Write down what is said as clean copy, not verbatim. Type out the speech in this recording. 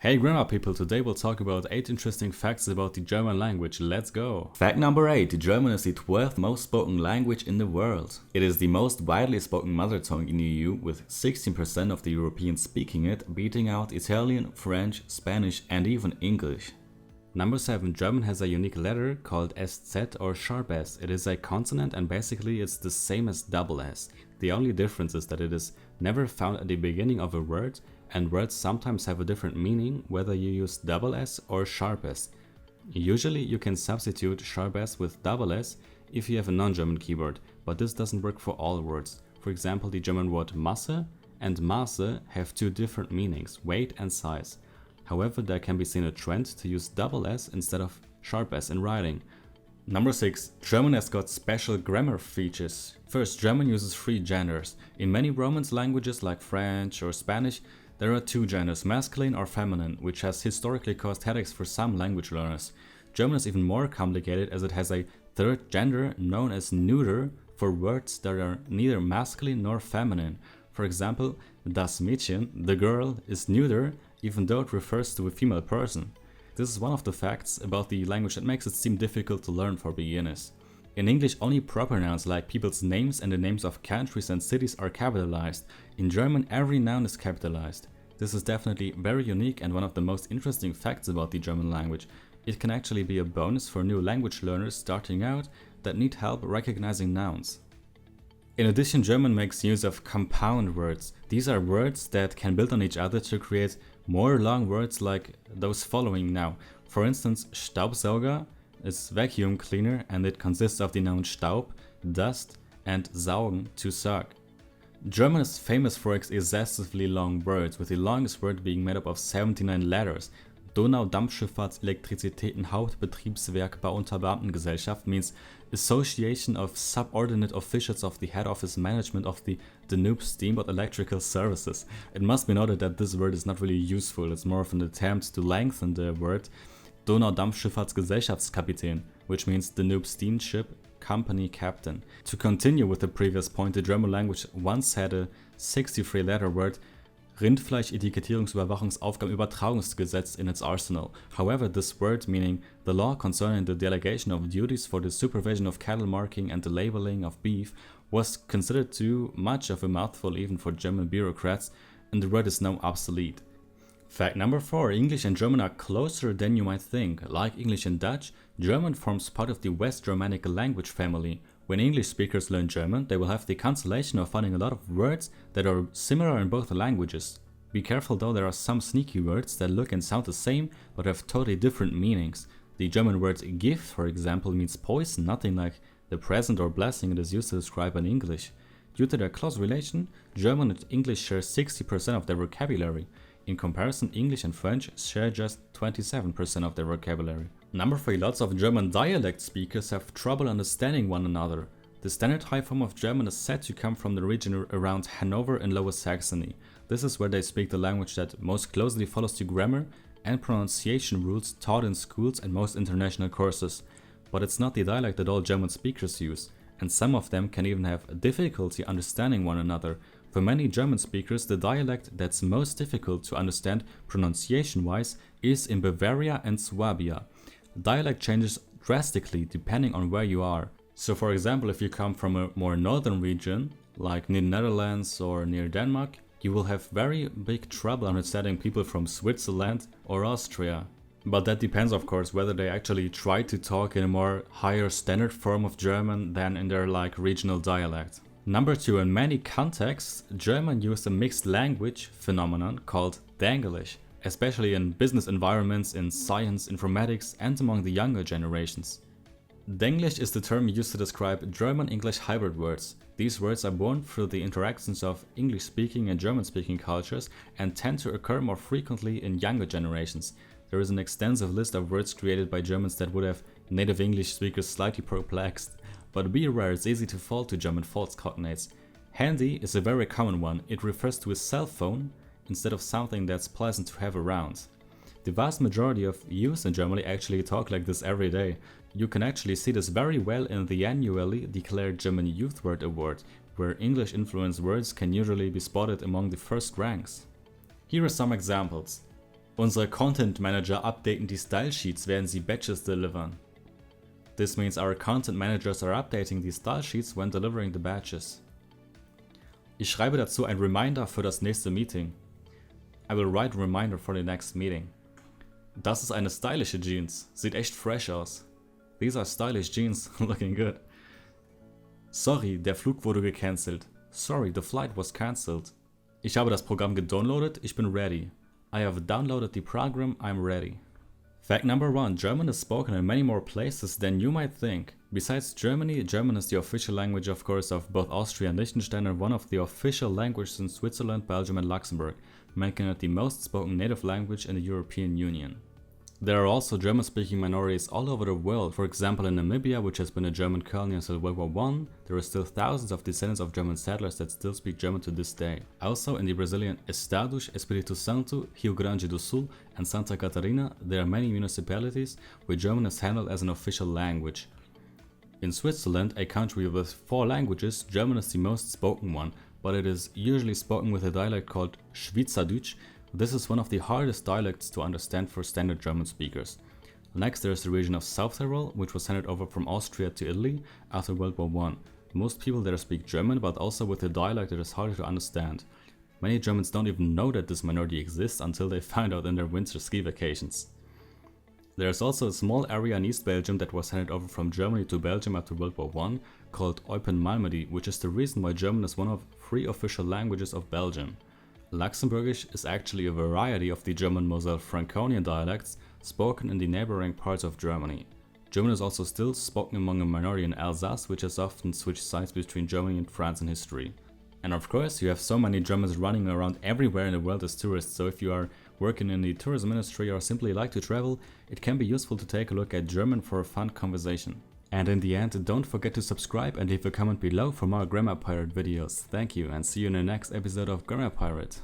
Hey grammar people, today we'll talk about 8 interesting facts about the German language. Let's go! Fact number 8. German is the 12th most spoken language in the world. It is the most widely spoken mother tongue in the EU, with 16% of the Europeans speaking it, beating out Italian, French, Spanish and even English. Number 7. German has a unique letter called SZ or sharp S. It is a consonant and basically it's the same as double S. The only difference is that it is never found at the beginning of a word, and words sometimes have a different meaning whether you use double S or sharp S. Usually you can substitute sharp S with double S if you have a non-German keyword, but this doesn't work for all words. For example, the German word Masse and Masse have 2 different meanings, weight and size. However, there can be seen a trend to use double S instead of sharp S in writing. Number 6. German has got special grammar features. First, German uses 3 genders. In many Romance languages like French or Spanish, there are 2 genders, masculine or feminine, which has historically caused headaches for some language learners. German is even more complicated as it has a 3rd gender known as neuter for words that are neither masculine nor feminine. For example, das Mädchen, the girl, is neuter even though it refers to a female person. This is one of the facts about the language that makes it seem difficult to learn for beginners. In English, only proper nouns like people's names and the names of countries and cities are capitalized. In German, every noun is capitalized. This is definitely very unique and one of the most interesting facts about the German language. It can actually be a bonus for new language learners starting out that need help recognizing nouns. In addition, German makes use of compound words. These are words that can build on each other to create more long words like those following now. For instance, Staubsauger is vacuum cleaner and it consists of the noun Staub, dust and saugen, to suck. German is famous for its excessively long words, with the longest word being made up of 79 letters. Donau-Dampfschifffahrts-Elektrizitäten-Hauptbetriebswerk Bauunterbeamtengesellschaft means Association of Subordinate Officials of the Head Office Management of the Danube Steamboat Electrical Services. It must be noted that this word is not really useful, it's more of an attempt to lengthen the word Donau-Dampfschifffahrtsgesellschaftskapitän, which means Danube Steamship Company Captain. To continue with the previous point, the German language once had a 63-letter word Rindfleisch-Etikettierungsüberwachungsaufgabenübertragungsgesetz in its arsenal. However, this word, meaning the law concerning the delegation of duties for the supervision of cattle marking and the labeling of beef, was considered too much of a mouthful even for German bureaucrats, and the word is now obsolete. Fact number 4. English and German are closer than you might think. Like English and Dutch, German forms part of the West Germanic language family. When English speakers learn German, they will have the consolation of finding a lot of words that are similar in both languages. Be careful though, there are some sneaky words that look and sound the same but have totally different meanings. The German word gift, for example, means poison, nothing like the present or blessing it is used to describe in English. Due to their close relation, German and English share 60% of their vocabulary. In comparison, English and French share just 27% of their vocabulary. Number 3. Lots of German dialect speakers have trouble understanding one another. The standard high form of German is said to come from the region around Hanover and Lower Saxony. This is where they speak the language that most closely follows the grammar and pronunciation rules taught in schools and most international courses. But it's not the dialect that all German speakers use, and some of them can even have difficulty understanding one another. For many German speakers, the dialect that's most difficult to understand pronunciation-wise is in Bavaria and Swabia. Dialect changes drastically depending on where you are. So for example, if you come from a more northern region, like near Netherlands or near Denmark, you will have very big trouble understanding people from Switzerland or Austria. But that depends, of course, whether they actually try to talk in a more higher standard form of German than in their regional dialect. Number 2. In many contexts, German uses a mixed language phenomenon called Denglish, especially in business environments, in science, informatics, and among the younger generations. Denglish is the term used to describe German-English hybrid words. These words are born through the interactions of English-speaking and German-speaking cultures and tend to occur more frequently in younger generations. There is an extensive list of words created by Germans that would have native English speakers slightly perplexed. But be aware, it's easy to fall to German false cognates. Handy is a very common one. It refers to a cell phone instead of something that's pleasant to have around. The vast majority of youth in Germany actually talk like this every day. You can actually see this very well in the annually declared German Youth Word Award, where English-influenced words can usually be spotted among the first ranks. Here are some examples. Unsere Content Manager updaten die Style Sheets, während sie Batches delivern. This means our content managers are updating the style sheets when delivering the batches. Ich schreibe dazu ein Reminder für das nächste Meeting. I will write a reminder for the next meeting. Das ist eine stylische Jeans. Sieht echt fresh aus. These are stylish jeans, looking good. Sorry, der Flug wurde gecancelt. Sorry, the flight was cancelled. Ich habe das Programm gedownloadet, ich bin ready. I have downloaded the program, I'm ready. Fact number 1. German is spoken in many more places than you might think. Besides Germany, German is the official language, of course, of both Austria and Liechtenstein and one of the official languages in Switzerland, Belgium and Luxembourg, making it the most spoken native language in the European Union. There are also German-speaking minorities all over the world. For example, in Namibia, which has been a German colony until World War I, there are still thousands of descendants of German settlers that still speak German to this day. Also, in the Brazilian Estados, Espírito Santo, Rio Grande do Sul, and Santa Catarina, there are many municipalities where German is handled as an official language. In Switzerland, a country with 4 languages, German is the most spoken one, but it is usually spoken with a dialect called Schweizerdeutsch. This is one of the hardest dialects to understand for standard German speakers. Next, there is the region of South Tyrol, which was handed over from Austria to Italy after World War I. Most people there speak German, but also with a dialect that is harder to understand. Many Germans don't even know that this minority exists until they find out in their winter ski vacations. There is also a small area in East Belgium that was handed over from Germany to Belgium after World War I, called Eupen-Malmedy, which is the reason why German is one of 3 official languages of Belgium. Luxembourgish is actually a variety of the German Moselle-Franconian dialects spoken in the neighboring parts of Germany. German is also still spoken among a minority in Alsace, which has often switched sides between Germany and France in history. And of course, you have so many Germans running around everywhere in the world as tourists, so if you are working in the tourism industry or simply like to travel, it can be useful to take a look at German for a fun conversation. And in the end, don't forget to subscribe and leave a comment below for more Grammar Pirate videos. Thank you, and see you in the next episode of Grammar Pirate.